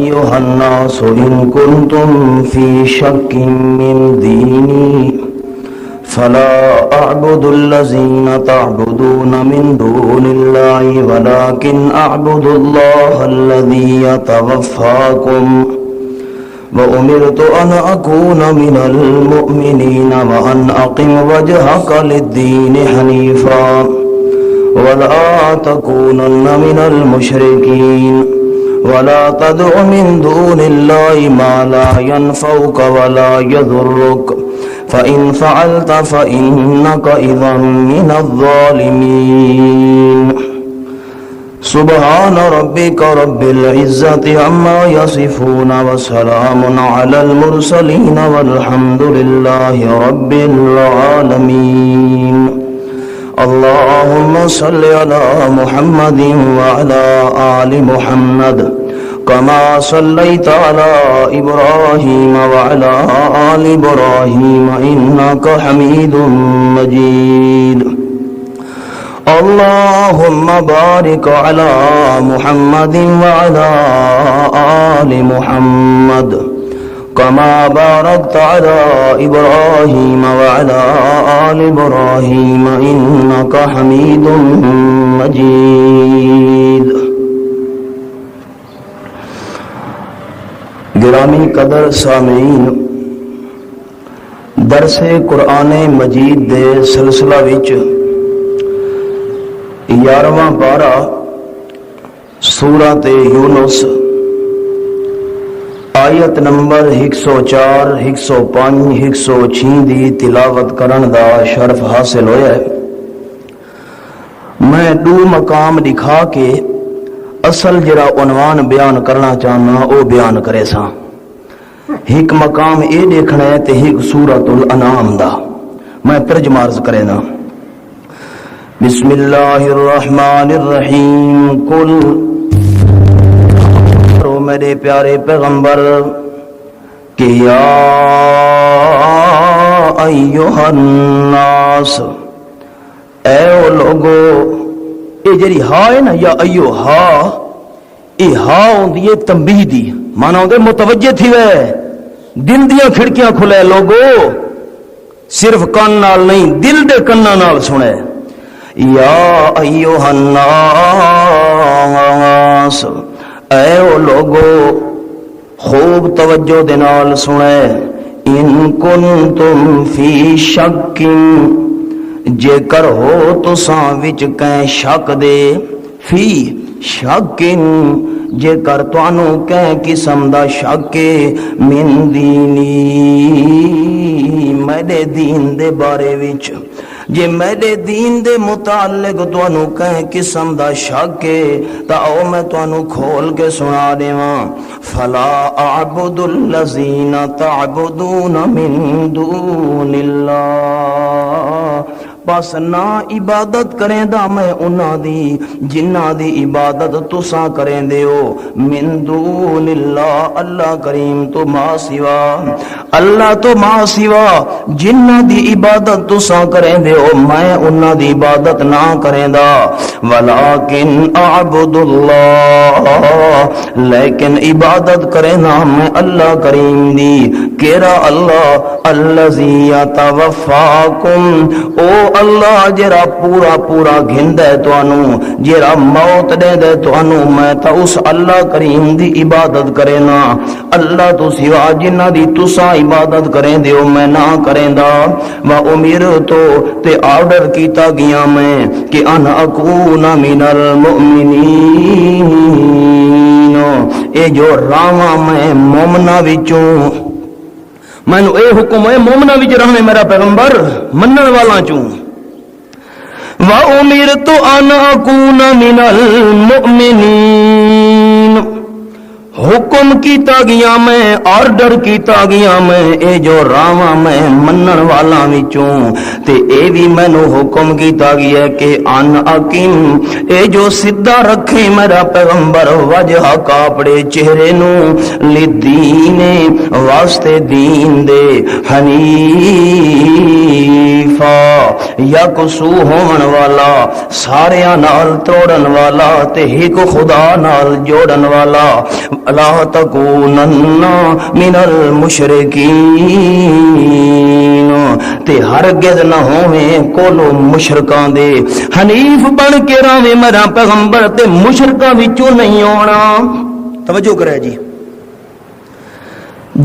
أيها الناس إن كنتم في شك من ديني فلا أعبد الذين تعبدون من دون الله ولكن أعبد الله الذي يتوفاكم وأمرت أن أكون من المؤمنين وأن أقم وجهك للدين حنيفا ولا تكونن من المشركين ولا تدع من دون الله ما لا ينفعك ولا يضرك فإن فعلت فإنك إذا من الظالمين سبحان ربك رب العزة عما يصفون وسلام على المرسلين والحمد لله رب العالمين اللهم صل على محمد وعلى آل محمد كما صليت على إبراهيم وعلى آل إبراهيم إنك حميد مجيد اللهم بارك على محمد وعلى آل محمد كما باركت على إبراهيم وعلى آل إبراهيم إنك حميد مجيد گرامی قدر سامعین، درس قرآن مجید دے سلسلہ وچ 11واں پارہ سورۃ یونس آیت نمبر 104 105 106 دی تلاوت کرن دا شرف حاصل ہویا ہے۔ میں دو مقام دکھا کے اصل جڑا عنوان بیان کرنا چاہنا او بیان کرے سا۔ ایک مقام اے دیکھنا ہے تے ایک سورۃ الانعام دا میں ترجمہ عرض کرے نا۔ بسم اللہ الرحمن الرحیم قل میرے پیارے پیغمبر کہ یا ایہا الناس، اے او لوگو، اے جڑی ہا ہے نا یا ایو ہا، اے ہا ہوندی ہے تنبیہ دی، مانا ہوندے متوجہ تھی وے، دل دیاں کھڑکیاں کھلے لوگو، صرف کان نال نہیں دل دے کناں نال سنے۔ یا ایہا الناس، اے او لوگو خوب توجہ دے نال سنے، ان کنتم فی شک، جے کر ہو تساں وچ کہیں شک دے، فی شک جے کر توانو کہیں قسم دا شک من دینی، میرے دین دے بارے وچ، جے میرے دین دے متعلق توانو کہیں قسم دا شک تا او میں توانو کھول کے سنا دیواں۔ فلا اعبد الذین تعبدون من دون اللہ، بس نہ عبادت کریں دا میں انہاں دی جنہاں دی عبادت تساں کریں دے ہو، من دون اللہ، اللہ کریم تو ما سوا، اللہ تو ما سوا جنہاں دی عبادت تساں کریں دے ہو میں انہاں دی عبادت نہ کریں دا۔ ولیکن اعبد اللہ، لیکن عبادت کریں نا میں اللہ کریم دی، کیرا اللہ، الذی یتوفاکم، او اللہ جرا پورا پورا گھندے توانو، جرا موت دے دے توانو، میں تا اس اللہ کریم دی عبادت کرے نا، اللہ تو سوا جنہ دی تسا عبادت کریں دیو میں نہ کریں دا۔ وَأُمِرْتُ، تے آرڈر کیتا گیا میں کہ ان اکون من المؤمنین، اے جو راواں میں مومنہ وچوں، میں نو اے حکم ہے مومنہ وچ رہنے میرا پیغمبر منن والا چوں۔ وَأُمِرْتُ أَنْ أَكُونَ مِنَ الْمُؤْمِنِينَ، حکم کیتا گیا میں، آرڈر کیتا گیا میں، اے جو راواں میں منن والا وچوں، تے اے بھی مینوں حکم کیتا گیا کہ ان اقیم، اے جو سدھا رکھے میرا پیغمبر وجہ کا اپنے چہرے نو، لدین واسطے دین دے، حنیفا یکسو ہون والا، ساریاں نال توڑن والا تے ایک خدا نال جوڑن والا، لا تکونن من المشرکین تے ہرگز نہ ہوویں کولو مشرکاں دے حنیف بن کے راویں میرا پیغمبر تے مشرکاں وچوں نہیں ہونا توجہ کرے جی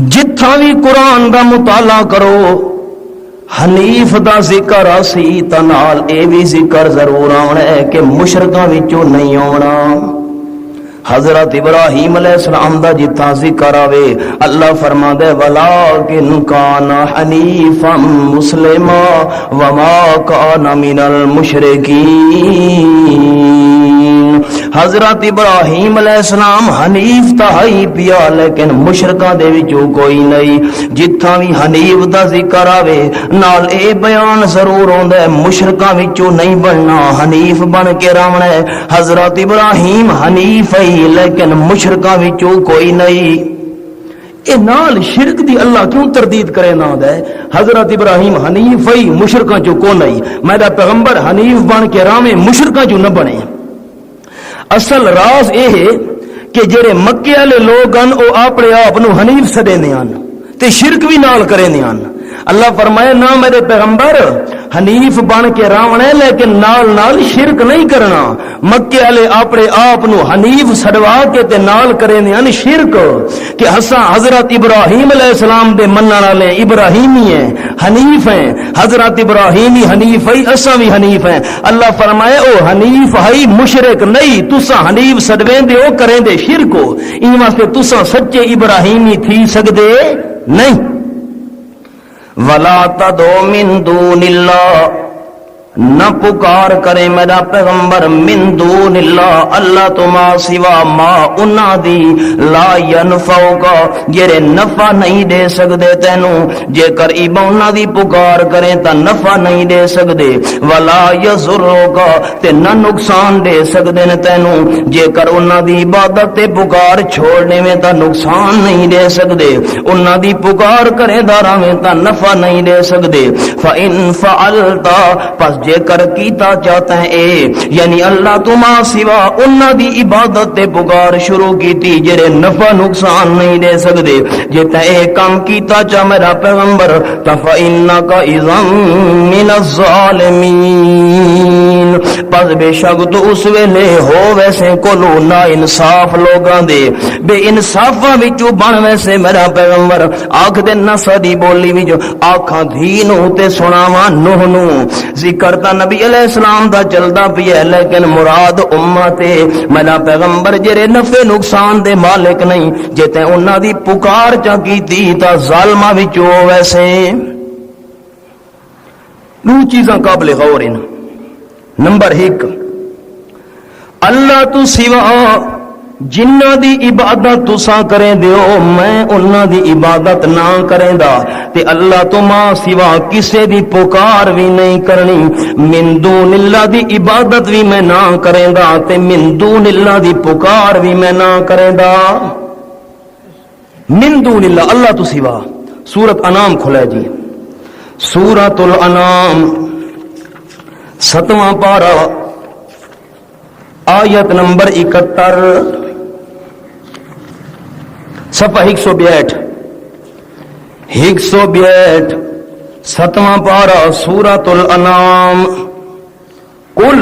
جتھاں بھی قرآن دا مطالعہ کرو حنیف دا ذکر آسی تا نال اے بھی ذکر ضرور آنا ہے کہ مشرکاں وچوں نہیں ہونا حضرت ابراہیم علیہ السلام دا جتھا ذکر آوے اللہ فرماندے وَلَٰكِنْ كَانَ حَنِيفًا مُسْلِمًا وَمَا كَانَ مِنَ الْمُشْرِكِينَ حضرت ابراہیم علیہ السلام حنیف تہائی پیا لیکن مشرکاں دے وچوں کوئی نہیں جتھاں بھی حنیف دا ذکر آوے نال اے بیان ضرور ہوندا ہے مشرکاں وچوں نہیں بننا حنیف بن کے رہنا ہے حضرت ابراہیم حنیف ہے لیکن مشرکاں وچوں کوئی نہیں اے نال شرک دی اللہ کیوں تردید کرے نہ دے حضرت ابراہیم حنیف ہے مشرکاں چوں کو نہیں میرا پیغمبر حنیف بن کے راویں مشرکاں چوں نہ بنے اصل راز اے ہے کہ جڑے مکے والے لوگ ہیں او اپنے آپ نو حنیف سڈیندے ہیں تے شرک بھی نال کریندے ہیں اللہ فرمائے نہ میرے پیغمبر حنیف بن کے راونا ہے لیکن نال نال شرک نہیں کرنا مکے والے اپنے آپ نو حنیف سڑوا کے تے نال کریندے ہیں شرک کہ ہسا حضرت ابراہیم علیہ السلام دے منن والے ابراہیمی ہیں حنیف ہیں حضرت ابراہیمی حنیف ہے اساں بھی حنیف ہیں اللہ فرمائے او حنیف ہے مشرک نہیں تساں حنیف سڑویندے او کریندے شرک ہو این واسطے تساں سچے ابراہیمی تھی سکدے نہیں وَلَا تَدْعُ مِن دُونِ اللَّهِ نہ پکار کرے میرا پیغمبر من دون اللہ اللہ تو ما سوا ما انہاں دی لا ینفعوکا جرے نفع نہیں دے سکدے تینوں جے کر ایبا انہاں دی پکار کریں تا نفع نہیں دے سکدے ولا یضروکا تے نہ نقصان دے سکدے نے تینوں جے کر انہاں دی عبادت تے پکار چھوڑنے میں تا نقصان نہیں دے سکدے انہاں دی پکار کرے داراں میں تا نفع نہیں دے سکدے فَإِن فَعَلْتَ پس جے کر کیتا چاہتا ہے اے یعنی اللہ تما سوا انہاں دی عبادت تے پکار شروع کیتی جڑے نفع نقصان نہیں دے سکدے جے تے اے کام کیتا چا میرا پیغمبر فَإِنَّكَ إِذًا مِنَ الظَّالِمِينَ پس بے شک تو اس ویلے ہو ویسے کولو نا انصاف لوگاں دے بے انصافاں وچوں بن ویسے میرا پیغمبر آکھ دے نہ ساری بولی وچ آکھاں دھینو تے سناواں نوح نو ذکر تا نبی علیہ السلام دا چلدا پیا لیکن مراد امت میرا پیغمبر جڑے نفع نقصان دے مالک نہیں جے تے انہاں دی پکار چا کیتی تا ظالماں وچوں ویسے دو چیزاں قابل غور ہیں نمبر 1 اللہ تو سوا جنہ دی عبادت تساں کریں دیو میں انہاں دی عبادت نہ کریں دا تے اللہ تو ماں سوا کسے دی پکار بھی نہیں کرنی من دون اللہ دی عبادت بھی میں نہ کریں دا تے من دون اللہ دی پکار بھی میں نہ کریں دا من دون اللہ اللہ تو سوا سورۃ انعام کھلے جی سورۃ الانعام 7واں پارہ آیت نمبر 71 صفحہ 162 7واں پارہ سورۃ الانعام قل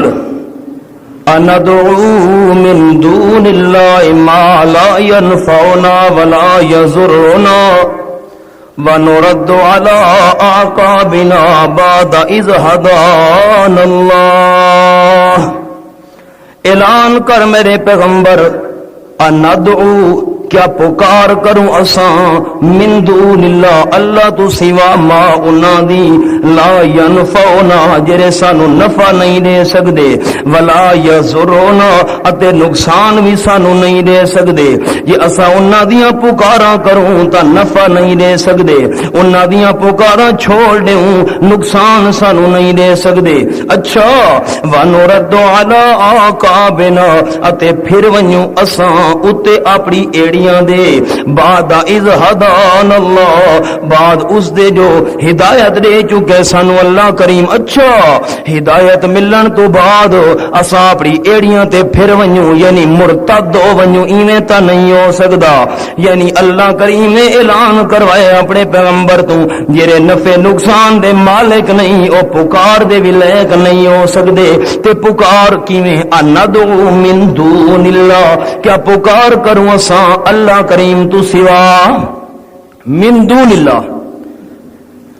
اندعو من دون اللہ ما لا ينفعنا ولا يضرنا وَنُرَدُّ عَلَىٰ أَعْقَابِنَا بَعْدَ إِذْ هَدَانَا اللَّهُ اعلان کر میرے پیغمبر اندعو کیا پکار کروں اساں من دون اللہ اللہ تو سوا ما انہاں دی لا ینفعنا جڑے سانو نفع نہیں دے سکدے ولا یضرنا اتے نقصان بھی سانو نہیں دے سکدے جے اساں انہاں دیاں پکاراں کروں تا نفع نہیں دے سکدے انہاں دیاں پکاراں چھوڑ دیوں نقصان سانو نہیں دے سکدے اچھا وَنُرَدُّ عَلَىٰ أَعْقَابِنَا اتے پھر ونجوں اساں اتے اپنی ایڑی ایڑیاں دے بعد اذ ہدان اللہ بعد اس دے جو ہدایت دے چکے سانو اللہ کریم. اچھا ہدایت ملن تو بعد اساں اپنی ایڑیاں تے پھر ونجوں یعنی مرتد ہو ونجوں ایویں تا نہیں ہو سکدا. یعنی اللہ کریم نے اعلان کروایا اپنے پیغمبر تو جڑے نفع نقصان دے مالک نہیں او پکار دے بھی لائق نہیں ہو سکدے. تے پکار کیویں اندعو من دون اللہ کیا پکار کروں اساں اللہ کریم تو سوا من دون اللہ.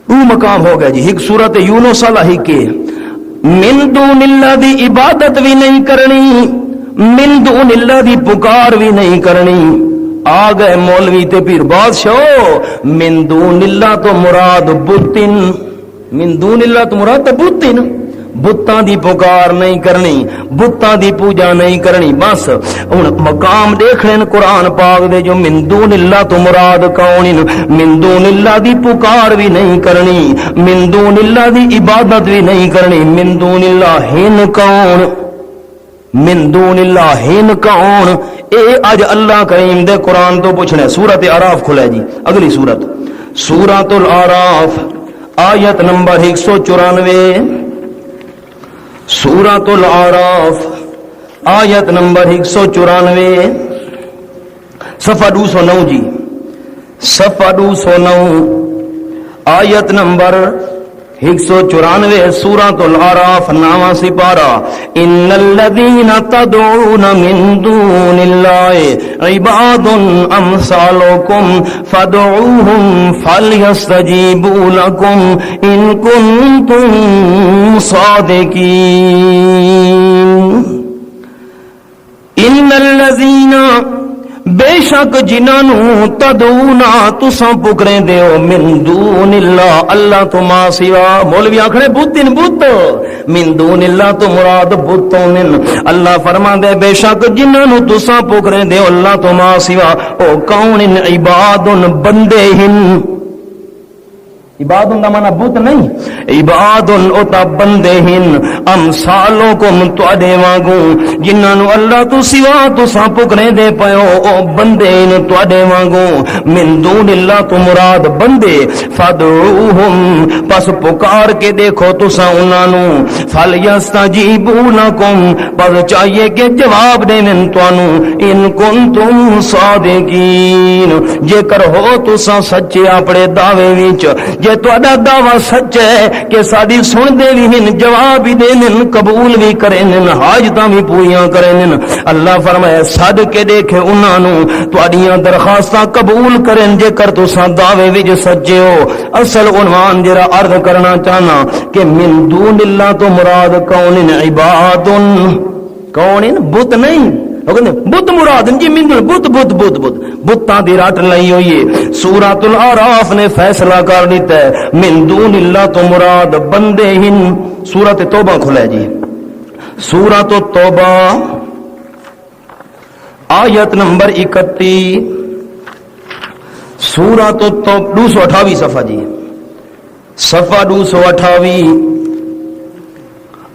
وہ مقام ہو گیا جی. ایک سورت یونس اللہ کے من دون اللہ دی عبادت بھی نہیں کرنی, من دون اللہ دی پکار بھی نہیں کرنی. آ گئے مولوی تے پیر بادشاہ من دون اللہ تو مراد بتن, من دون اللہ تو مراد بتن, بتاں دی پکار نہیں کرنی, بتاں دی پوجا نہیں کرنی. بس ہن مقام دیکھ لین قرآن پاک دے جو من دون اللہ تو مراد کون, من دون اللہ دی پکار بھی نہیں کرنی, من دون اللہ دی عبادت بھی نہیں کرنی. من دون اللہ ہن کون, من دون اللہ ہن کون, اے اج اللہ کریم دے قرآن تو پوچھنا. سورۃ اعراف کھلے جی اگلی سورت, سورۃ الاعراف آیت نمبر 194. سورۃ الاعراف آیت نمبر 194 صفحہ 209 جی, صفحہ 209 آیت نمبر 194 سورۃ الاعراف نامہ سپارہ. ان الذین تدعون من دون اللہ عباد امثالکم فادعوہم فلیستجیبوا لکم ان کنتم صادقین. ان الذین بے شک جنہوں تدعونا تساں پکریں دیو من دون اللہ اللہ تو ما سوا. مولوی آکھنے بتن بت, من دون اللہ تو مراد بتوں من. اللہ فرما دے بے شک جنہوں تساں پکریں دیو اللہ تو ما سوا او کون عباد بندے ہن. عباد کا معنی بت نہیں, عباد اوتا بندے ہن امثالکم تواڈے وانگوں جنہاں اللہ تو سوا تساں پکرے دے پیو او بندے ہن تواڈے وانگوں. من دون اللہ تو مراد بندے. فادعوہم پس پکار کے دیکھو تساں انہاں نو, فلیستجیبوا لکم پس چاہیے کہ جواب دین تانوں, ان کنتم صادقین جے کر ہو تساں سچے اپنے دعوے وچ. جے تہاڈا دعویٰ سچ ہے کہ ساری سن دے بھی ہن, جواب بھی دین, قبول بھی کرن, حاجتاں بھی پوریاں کرن. اللہ فرمایا سد کے دیکھے انہاں نو تہاڈیاں درخواستاں قبول کرن جے کر تساں دعوے وچ سچے ہو. اصل عنوان جڑا عرض کرنا چاہنا کہ من دون اللہ تو مراد کون عباد, کون بت نہیں بت مراد جی, من دون بت بت بت بت بتاں دی رٹ لئی ہوئی ہے. سورۃ الاعراف نے فیصلہ کر دیتا ہے من دون اللہ تو مراد بندے ہن. سورۃ توبہ کھلے جی, سورۃ توبہ آیت نمبر 31. سورۃ توبہ 228 صفحہ جی, صفحہ 228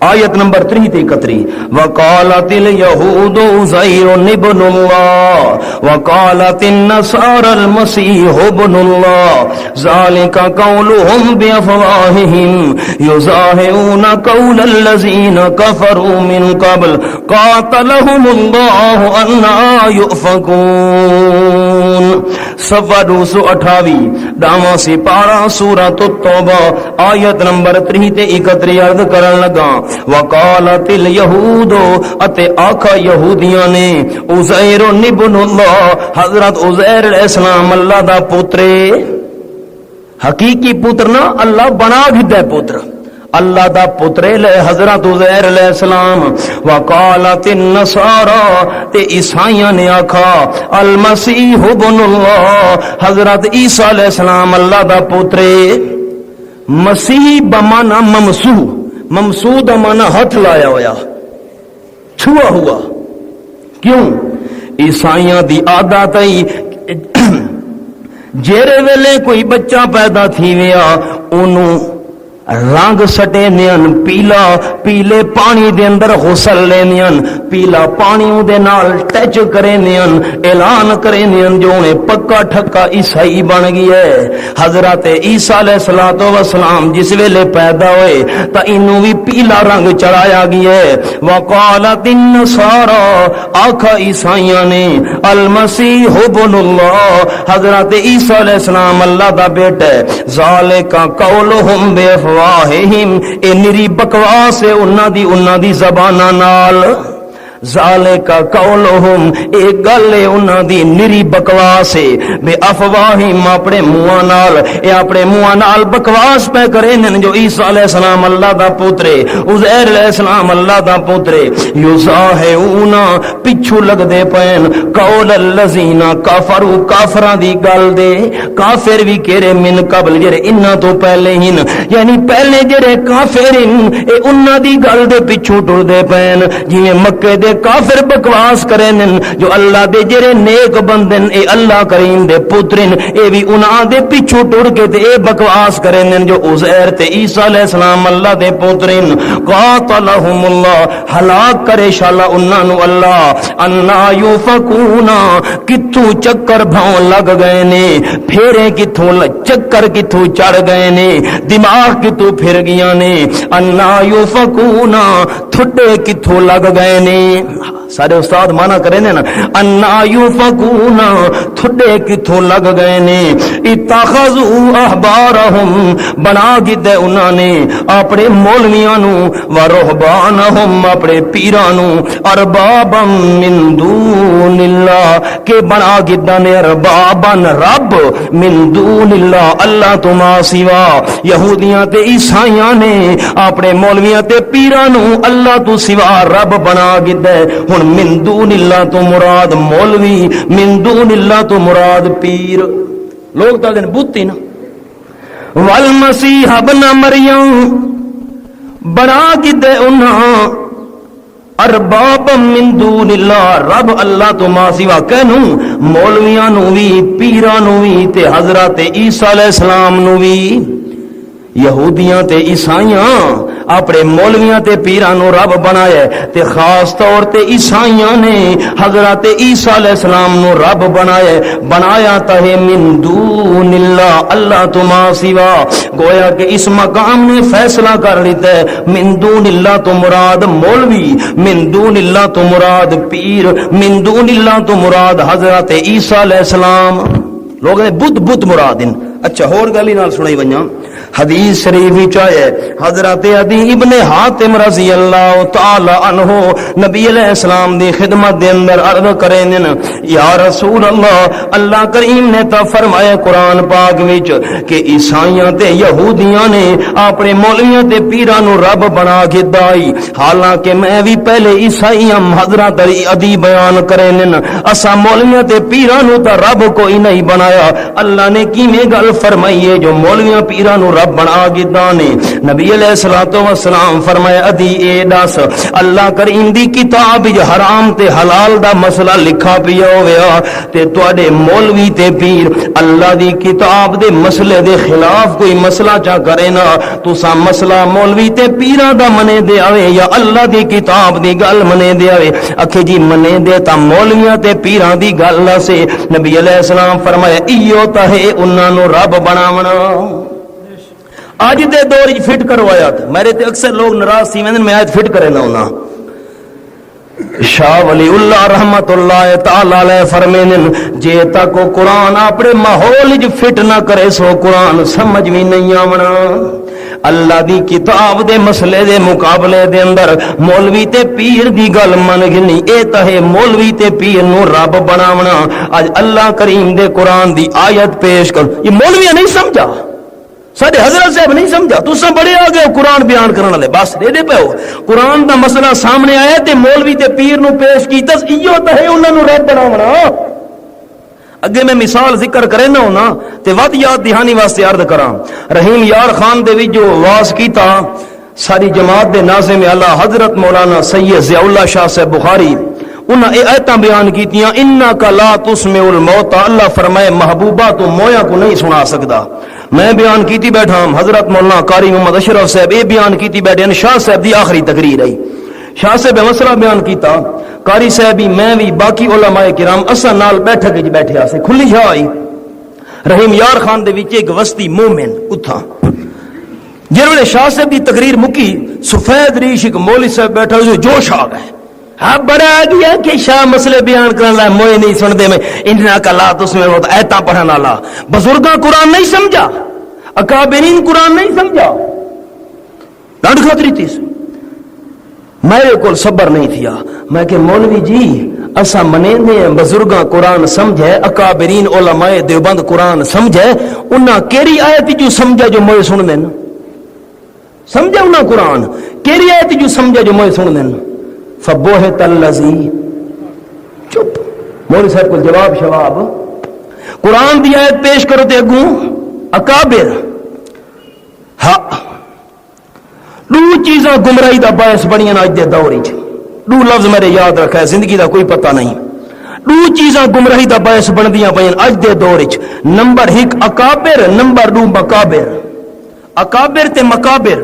آیت نمبر 33. وقالت اليهود عزير ابن الله وقالت النصارى المسيح ابن الله ذلك قولهم بأفواههم يضاهئون قول الذين كفروا من قبل قاتلهم الله أنى يؤفكون. صفحہ 228 داواں سپارہ سورۃ التوبہ آیت نمبر 33 عرض کرن لگا. وقالت الیہود اتے آکھا یہودیاں نے عزیر ابن اللہ حضرت عزیر علیہ السلام اللہ دا پوترے, حقیقی پوتر نہ اللہ بنا دیتا پوتر, اللہ دا پترے لے حضرت عزیر علیہ السلام. وقالت النصارى تے عیسائیاں نے آکھا المسیح ابن اللہ حضرت عیسیٰ علیہ السلام اللہ دا پترے. مسیح بمانا ممسوح, ممسود مانا ہاتھ لایا ہویا, چھوا ہوا. کیوں عیسائیاں دی عادت ہے جیرے ویلے کوئی بچہ پیدا تھی ویا اونوں رنگ سٹے نیان پیلا پیلے پانی دے اندر غسل لے نیان پیلا پانی دے نال ٹچ کرے نیان اعلان کرے نیان جو انہیں پکا ٹھکا عیسائی بن گئی ہے. حضرت عیسیٰ علیہ السلام جس ویلے پیدا ہوئے تا انہوں بھی پیلا رنگ چڑھایا گیا ہے. وقالت النصارى آکھا عیسائیاں نے المسیح ابن اللہ حضرت عیسیٰ علیہ السلام اللہ دا بیٹا ہے. ذالک قولہم بافواہہم اے نری بکواس ہے انہاں دی زباناں نال. ذالک قولہم ایک گل ہے انہاں دی نری بکواس ہے بے افواہم اپنے منہاں نال اے اپنے منہاں نال بکواس پہ کرے جو عیسیٰ علیہ السلام اللہ دا پوترے عزیر علیہ السلام اللہ دا پوترے. یظاہرون پچھو لگ دے پین قول الذین کفروا کافراں دی گل دے کافر بھی کہرے من قبل جڑے انہاں تو پہلے ہن یعنی پہلے جڑے کافر ہن اے انہاں دی گل دے پچھو ٹر دے پین جویں مکے دے کافر بکواس کرن جو اللہ دے جڑے نیک بندن اے اللہ کریم دے پترن اے بھی انہاں دے پیچھے ٹر کے تے اے بکواس کرن جو عزیر تے عیسیٰ علیہ السلام اللہ دے پترن. قاتلہم اللہ ہلاک کرے شالا انہاں نو اللہ. انا یوفکون کتھوں چکر بھاؤں لگ گئے نے پھیرے کتھوں چکر کتھوں چڑھ گئے نے دماغ کتھوں پھر گیا نے. انا یوفکون تھٹے کتھوں لگ گئے نے. سارے استاد مانا کریں نا انا یوفکون تھڈے کتھوں لگ گئے نے. اتخذوا احبارہم بنا گئے انہاں نے اپنے مولویاں نو و رہبانہم اپنے پیراں نو اربابا من دون اللہ کہ بنا گئے نے اربابا رب من دون اللہ اللہ تو ما سوا. یہودیاں تے عیسائیاں نے اپنے مولویاں تے پیراں نو اللہ تو سوا رب بنا گئے. ہن من دون اللہ تو مراد مولوی من دون اللہ تو مراد پیر. لوگ تا دن بوتی نا والمسیح ابن مریم بنا گئے انہاں ارباب من دون اللہ رب اللہ تو ما سوا کہنوں مولویاں نو وی پیراں نو وی تے حضرت عیسیٰ علیہ السلام نو وی. یہودیاں تے عیسائیاں اپنے مولویاں تے پیراں نو رب بنایا تے خاص طور تے عیسائیاں نے حضرت عیسیٰ علیہ السلام نو رب بنایا تہے من دون اللہ اللہ تو ما سوا. گویا کہ اس مقام نے فیصلہ کر لیتا ہے من دون اللہ تو مراد مولوی من دون اللہ تو مراد پیر من دون اللہ تو مراد حضرت عیسیٰ علیہ السلام. لوگ نے بدھ مراد ان. اچھا ہور گلی نال سنائی ونجاں حدیث شریف وچ ہے حضرت عدی ابن حاتم رضی اللہ تعالی عنہ نبی علیہ السلام دی خدمت دے اندر عرض کریں یا رسول اللہ اللہ کریم نے تا فرمایا قرآن پاک وچ کہ عیسائیاں تے یہودیاں نے اپنے مولویاں تے پیراں نو رب بنا کے دائی. حالانکہ میں بھی پہلے عیسائی ہم حضرت عدی بیان کریں اسا مولویاں تے پیراں نو تا رب کوئی نہیں بنایا. اللہ نے کیویں گل فرمائی ہے جو مولویاں پیراں نو رب بنا گدا نے. نبی علیہ الصلوۃ والسلام فرمایا ادی اے دس اللہ کریم دی کتاب وچ حرام تے حلال دا مسئلہ لکھا پیا ہویا تے تواڈے مولوی تے پیر اللہ دی کتاب دے مسئلے دے خلاف کوئی مسئلہ چا کرے نا تساں مسئلہ مولوی تے پیراں دا منے دے آوے یا اللہ دی کتاب دی گل منے دے آوے اکھے جی منے دے تا مولویاں تے پیراں دی گل سے. نبی علیہ السلام فرمایا ایو تا ہے انہاں نو رب بناونا. آج دے دور فٹ کرو آیات میرے تے اکثر لوگ ناراض تھی میں آیت فٹ کرے نہ ہونا. شاہ ولی اللہ رحمت اللہ تعالی علیہ فرمینن جے تک قرآن اپنے ماحول جو فٹ نہ کرے سو قرآن سمجھ بھی نہیں آونا. اللہ دی کتاب دے مسئلے دے مقابلے دے اندر مولوی تے پیر دی گل من گنی اے تہے مولوی تے پیر نو رب بناونا. آج اللہ کریم دے قرآن دی آیت پیش کر یہ مولویاں نہیں سمجھا سارے حضرت صاحب نہیں سمجھا تساں بڑے آ گئے قرآن بیان کرنے والے بس دے دے پے ہو. قرآن دا مسئلہ سامنے آیا تے مولوی تے پیر نو پیش کیتا ایو تہے انہاں نو رب بناونا. اگے میں مثال ذکر کرے نہ ہونا تے ود یاد دہانی واسطے عرض کراں. رحیم یار خان دے وچ جو واز کیتا ساری جماعت دے ناظم اعلی حضرت مولانا سید ضیاء اللہ شاہ صاحب بخاری انہاں اے آیتاں بیان کیتیاں انک لا تسمع الموت اللہ فرمائے محبوبہ تو مویا کو نہیں سنا سکدا. میں بیان کیتی بیٹھا ہوں، حضرت مولانا قاری محمد اشرف صاحب یہ بیان کیتی بیٹھے ہیں، شاہ صاحب دی آخری تقریر ہے، شاہ صاحب مسئلہ بیان کیتا، قاری صاحب بھی میں بھی باقی علماء کرام اساں نال بیٹھک وچ بیٹھے آسے، کھلی شاہ آئی رحیم یار خان دے وچ ایک وسطی مومن اتھاں جنہوں شاہ صاحب دی تقریر مکی، سفید ریش ایک مولوی صاحب بیٹھا جو جوش آ گئے، ہاں بڑا آ گیا کہ شاہ مسئلے بیان کرنا موئے نہیں سن دے میں انہا کا لا تو اس میں بہت ایتا پڑھنا لا، بزرگاں قرآن نہیں سمجھا، اکابرین قرآن نہیں سمجھا، ڈانڈ خطری تھی میرے کو صبر نہیں تھیا، میں کہ مولوی جی اسا منیندے ہیں بزرگاں قرآن سمجھے، اکابرین علماء دیوبند قرآن سمجھے، انہاں کیری آیت جو سمجھا جو موئے سن دیں، سمجھا انہاں قرآن کیری آیت جو سمجھا جو موئے سن دیں، فبوہت اللذی چپ، مولوی صاحب کو جواب شواب، قرآن دی آیت پیش کرو تے اگوں اکابر ہاں دو چیزاں گمراہی دا باعث بنیاں اج دے دور وچ، دو لفظ میرے یاد رکھا ہے، زندگی دا کوئی پتہ نہیں، دو چیزاں گمراہی دا باعث بندیاں پیاں اج دے دور وچ، نمبر 1 اکابر، نمبر 2 مکابر، اکابر تے مکابر،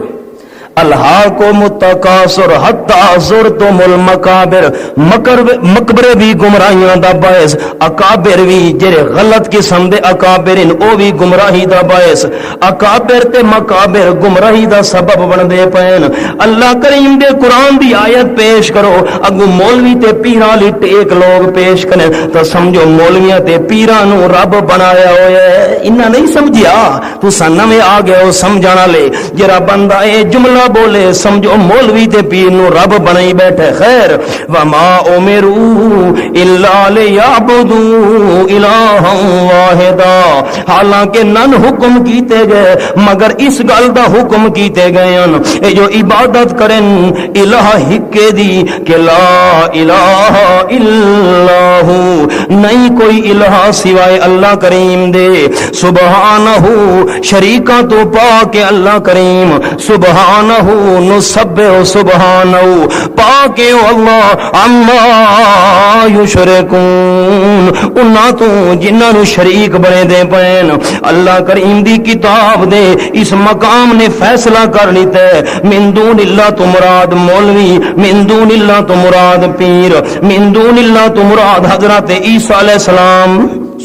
الہاکم التکاثر حتی زرتم المکابر، مقبرے بھی گمراہیاں دا باعث، اکابر بھی جڑے غلط قسم دے اکابرین او بھی گمراہی دا باعث، اکابر تے مکابر گمراہی دا سبب بن دے پین۔ اللہ کریم دے قرآن دی آیت پیش کرو، اگو مولوی تے پیراں لی ٹیک لوگ پیش کریں تو سمجھو مولویاں تے پیراں نو رب بنایا ہوئے، انہاں نہیں سمجھیا تو سنہ میں آ گئے ہو سمجھانا لے، جرا بندہ اے جملہ بولے سمجھو مولوی تے پیر نو رب بنائی بیٹھے، خیر وما امروا الا لیعبدوا الہا واحدا، حالانکہ نن حکم کیتے گئے مگر اس گل دا حکم کیتے گئے ہیں اے جو عبادت کریں الہ ہکے دی کہ لا الہ الا ہو، نہیں کوئی الہ سوائے اللہ کریم دے، سبحانہ شریکاں تو پاک اللہ کریم، سبحانہ نسبح سبحانہ پاک اللہ عما یشرکون، انہاں تو جنہاں نو شریک بنے دے پین۔ اللہ کریم دی کتاب دے اس مقام نے فیصلہ کر لیتا ہے، من دون اللہ تو مراد مولوی، من دون اللہ تو مراد پیر، من دون اللہ تو مراد حضرت عیسیٰ علیہ السلام۔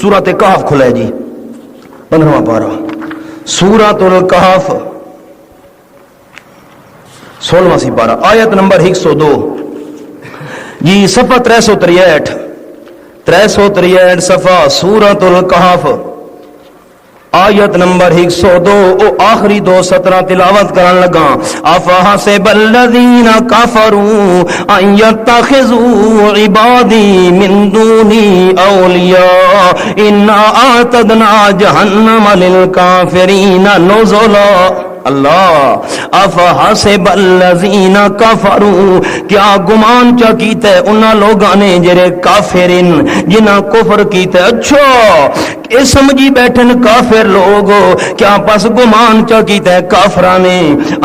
سورۃ کہف کھلے جی 15واں پارہ، سورۃ الکہف 16واں سپارہ، آیت نمبر 102 جی، صفحہ 363 صفحہ سورۃ الکہف، آیت نمبر 102 او آخری 2 سطرہ تلاوت کرن لگا، افحسب الذین کفروا ان یتخذوا عبادی من دونی اولیاء انا اعتدنا جہنم للکافرین نزلا۔ اللہ افحسب الذین کفروا، کیا گمان چا کیتے انہاں لوگاں نے جڑے کافرین جنہاں کفر کیتے، اچھا اے سمجھی بیٹھن کافر لوگ، کیا پس گمان چا کیتے کافراں نے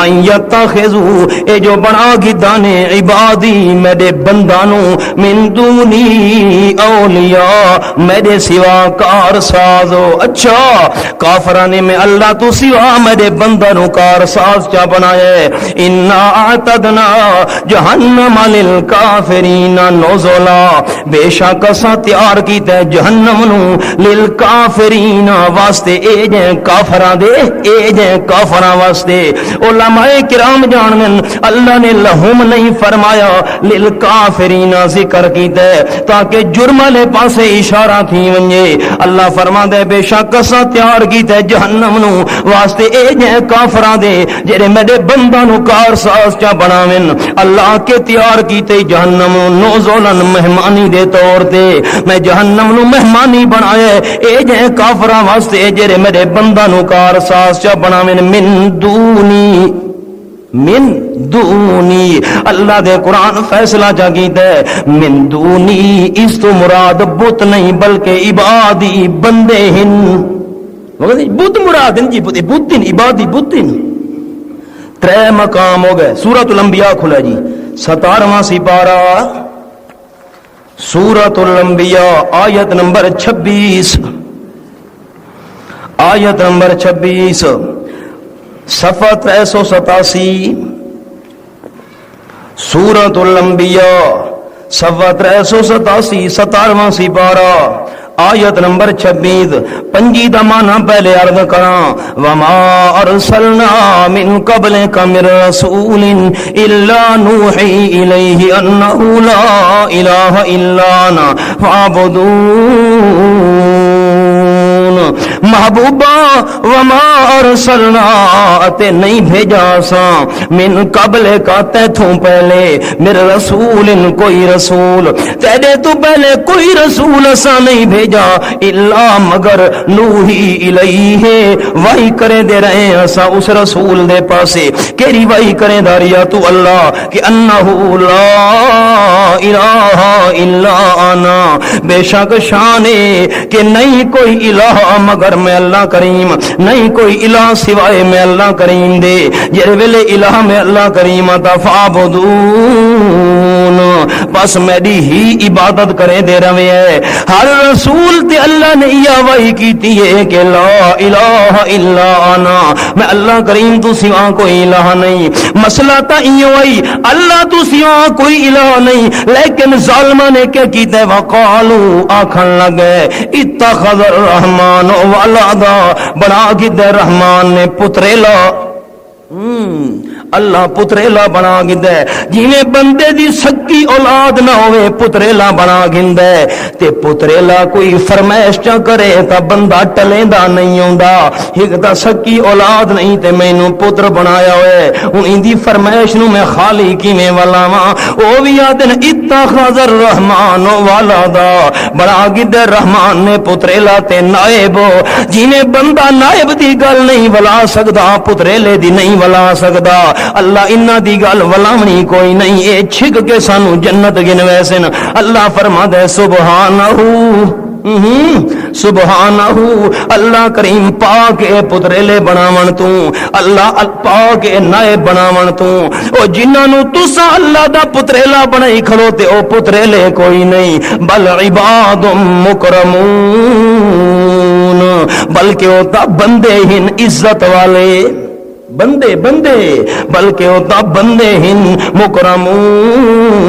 ان یتخذوا اے جو بنا گدانے عبادی میرے بندانوں من دونی اولیاء میرے سوا کار سازو، اچھا کافراں نے میں اللہ تو سوا میرے بندانوں کار ساز چا بنائے، انا اعتدنا جہنم للکافرین نزلا، بے شک اساں تیار کیتے جہنم نو للکافرین واسطے، اے جے کافراں دے، اے جے کافراں واسطے۔ علماء کرام جانن اللہ نے لہم نہیں فرمایا للکافرین ذکر کیتے تاکہ جرم والے پاسے اشارہ تھی ونجے، اللہ فرما دے بے شک اساں تیار کیتے جہنم نو واسطے اے جے کافراں دے جڑے میرے بندہ نو کار ساز چا بناویں، اللہ کے تیار کیتے جہنم نوزولن مہمانی دے طور تے، میں جہنم نو مہمانی بنایا اے جے کافراں واسطے جڑے میرے بندہ نو کار ساز چا بناویں، من دونی اللہ دے قرآن فیصلہ جا کیتا ہے، من دونی اس تو مراد بت نہیں بلکہ عبادی بندے ہن، بت مراد جی، بتن عبادی بتن۔ 3 مقام ہو گئے، سورۃ الانبیاء کھلا جی 17واں سپارہ، سورۃ الانبیاء آیت نمبر 26، آیت نمبر 26 صفحہ 387 سورۃ الانبیاء صفحہ 387 17واں سپارہ آیت نمبر 26 پنجی دا معنی پہلے عرض کراں وما ارسلنا من قبلک من رسول الا نوحی الیہ انہ لا الہ الا انا فاعبدون محبوبہ وما ارسلنا تے نہیں بھیجا سا من قبل کا تیتھوں پہلے میرے رسول کوئی رسول تیرے تو پہلے کوئی رسول اسا نہیں بھیجا الا مگر نوحی الیہ وحی کرے دے رہے ہیں اسا اس رسول دے پاسے کیری وحی کرے داریا تو اللہ کہ انہو لا الہ الا انا بے شک شان ہے کہ نہیں کوئی الہ مگر میں اللہ کریم نہیں کوئی الہ سوائے میں اللہ کریم دے جر ویلے الہ میں اللہ کریم تا فعبدون بس میری ہی عبادت کرے دے رہے ہے ہر رسول تے اللہ نے یہ وحی کیتی ہے کہ لا الہ الا انا میں اللہ کریم تو سوا کوئی الہ نہیں مسئلہ تا یہ وہی اللہ تو سوا کوئی الہ نہیں لیکن ظالمہ نے کیا کیتے وقالو آکھن لگے اتخذ الرحمن ولدا بنا گدے رحمان نے پتریلا اللہ پتریلا بنا گندے جیویں بندے دی سکی اولاد نہ ہوئے پتریلا بنا گندے تے پتریلا کوئی فرمائش چا کرے تا بندہ ٹلیندہ نہیں ہوندا ایک تا سکی اولاد نہیں تے مینوں پتر بنایا ہوئے ان دی فرمائش نو میں خالی کیویں ولاواں او وی آدن اتخذ الرحمن ولدا بنا گندے رحمان نے پتریلا تے نائب جیویں بندہ نائب دی گل نہیں ولا سکدا پتریلے دی نہیں ولا سکدا اللہ انہاں دی گل ولاونی کوئی نہیں اے چھک کے سانو جنت گنوے سن اللہ فرما دے سبحانہ سبحانہ اللہ کریم پاک اے پتریلے بناون تو اللہ پاک اے نائب بناون تو او جنہاں نو تساں اللہ دا پتریلا بنائی کھڑو تے او پتریلے کوئی نہیں بل عباد مکرمون بلکہ او تا بندے ہن عزت والے بندے بلکہ ہوتا بندے ہن مکرمون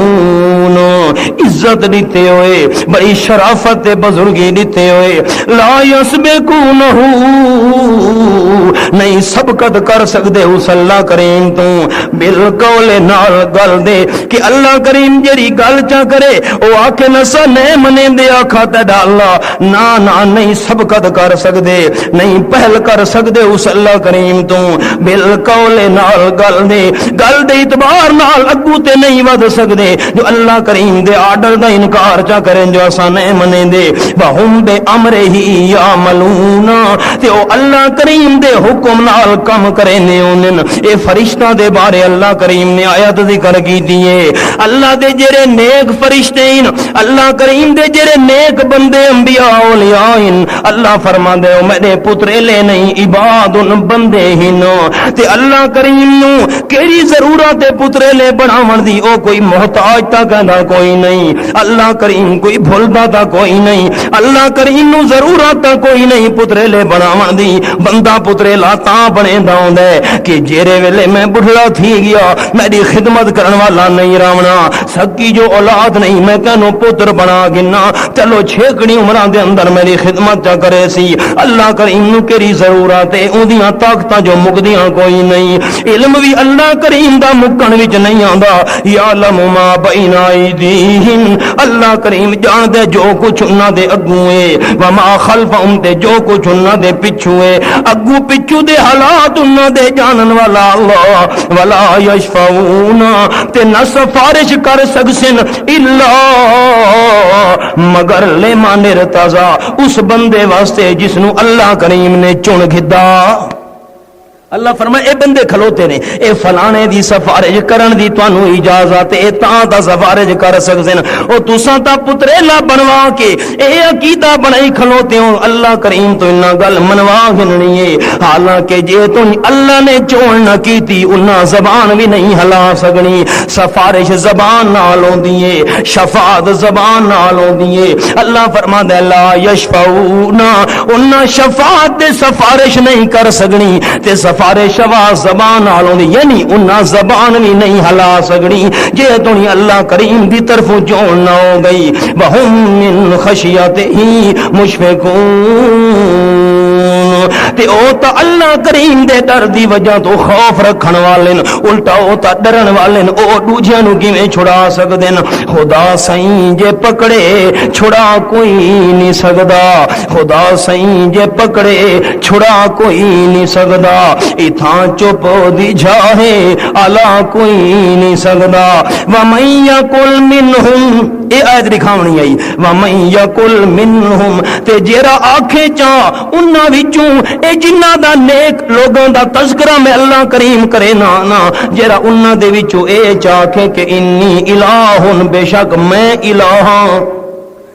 عزت دیتے ہوئے بڑی شرافت بزرگی دیتے ہوئے لا یسبقونہ نہیں سبقت کر سکتے اس اللہ کریم تو بالقول نال گل دے کہ اللہ کریم جری گل چا کرے او آکے نسا نہیں منے دے آکھا تے ڈالا نا نہیں سبقت کر سکتے نہیں پہل کر سکتے اس اللہ کریم تو بالقول نال گل دے اعتبار نال اگو تے نہیں ود سکدے جو اللہ کریم دے آرڈر دا انکار چا کریں جو اساں نہیں منے دے وہم بے امر ہی یعملون تے او اللہ کریم دے حکم نال کم کرنے انن اے فرشتہ دے بارے اللہ کریم نے آیت ذکر کی دیئے اللہ دے جڑے نیک فرشتے ہیں اللہ کریم دے جڑے نیک بندے انبیاء اولیاء ہیں اللہ فرما دے او میرے پتریلے نہیں عباد بندے ہی تے اللہ کریم نو کیڑی ضرورت ہے پتریلے بناون دی او کوئی محتاج تا کہندا کوئی نہیں اللہ کریم کوئی بھولدا تا کوئی نہیں اللہ کریم نو ضرورت تا کوئی نہیں پتریلے بناون دی بندہ پتریلا تاں بنیندا ہوندا ہے کہ جیرے ویلے میں بڑھڑا تھی گیا میری خدمت کرن والا نہیں راونا سکی جو اولاد نہیں میں کہنوں پتر بنا گنا چلو چھیکڑی عمراں دے اندر میری خدمت چا کرے سی اللہ کریم نو کیڑی ضرورت ہے اودیاں طاقتاں جو مکدیاں کوئی نہیں علم بھی اللہ کریم دا مکن وچ نہیں آندا یعلم ما بین ایدیہم اللہ کریم جان دے جو کچھ انہاں دے اگوں ہے وما خلفہم تے جو کچھ انہاں دے پچھوں ہے اگوں پچھوں دے حالات انہاں دے جانن والا اللہ ولا یشفعون تے نہ سفارش کر سکسن الا مگر لمن ارتضی اس بندے واسطے جس نو اللہ کریم نے چن گھدا اللہ فرمائے اے بندے کھلوتے نے اے فلانے دی سفارش کرن دی تانوں اجازت اے تاں دا سفارش کر سکدے نے او تساں تا پتریلا بنوا کے اے عقیدہ بنائی کھلوتے ہو اللہ کریم تو انہاں گل منوا گھننی ہے حالانکہ جے تو اللہ نے چون نہ کیتی انہاں زبان بھی نہیں ہلا سکنی سفارش زبان نال ہوندی ہے شفاعت زبان نال ہوندی ہے اللہ فرماندا ہے لا یشفعون انہاں شفاعت تے سفارش نہیں کر سکنی تے سفارش زبان آلوں یعنی انہاں زبان بھی نہیں ہلا سکڑی جے تو اللہ کریم دی طرف جون نہ ہو گئی وہم من خشیتہی مشفقون تے او تا اللہ کریم دے ڈر دی وجہ تو خوف رکھن والے الٹا او تا ڈرن والے او دوجیاں نو کیویں چھڑا سکدے خدا سائیں جے پکڑے چھڑا کوئی نہیں سکدا خدا سائیں جے پکڑے چھڑا کوئی نہیں سکدا اتھاں چپ دی جاہے الا کوئی نہیں سکدا وَمَن يَقُلْ مِنْهُمْ اے آیت دکھاونی آئی وَمَن يَقُلْ مِنْهُمْ تے جیرا آکھے چاہ انہاں وچوں اے جنہ دا نیک لوگوں دا تذکرہ میں اللہ کریم کرے نا جیرا انہاں دے وچوں اے چاہے کہ انی الہ بے شک میں الہ ہاں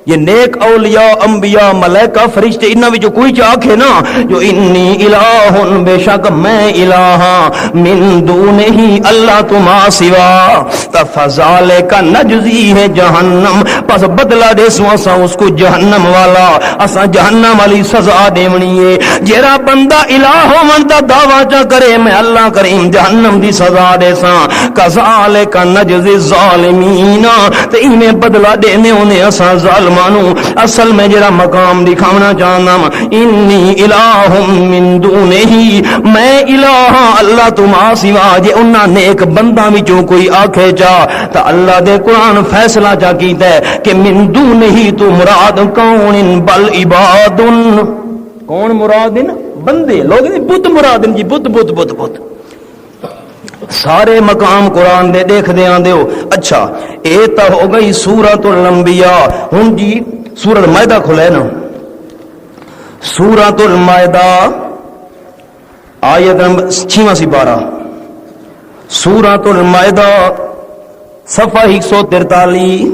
یہ نیک اولیاء انبیاء ملائکہ فرشتے انہاں وچوں کوئی چاہے نا جو انی الہ بے شک میں الہ من دونہ اللہ تما سوا فذالک نجزی ہے جہنم پس بدلہ دے سو اساں اس کو جہنم والا اساں جہنم والی سزا دیونی ہے جیڑا بندہ الہ ہون دا دعویٰ چا کرے میں اللہ کریم جہنم دی سزا دے ساں کذالک نجزی الظالمین تے انہیں بدلہ دینے انہیں اساں ظالم مانو اصل میں جڑا مقام دکھانا چاہنا انی الہ من دونہی میں الہ اللہ تما سوا جے انہاں نیک بندہ وچوں کوئی آکھے چاہ تا اللہ دے قرآن فیصلہ چا کیتا ہے کہ من دونہی تو مراد کون بل عباد کون مراد بندے لوگ بت مراد جی بت بت بت بت سارے مقام قرآن دے دیکھ دے آن دیو اچھا اے تا ہو گئی سورۃ الانبیاء ہن جی سورۃ المائدہ کھلے نا سورۃ المائدہ آیت نمبر 6 سپارہ سورۃ المائدہ صفحہ 143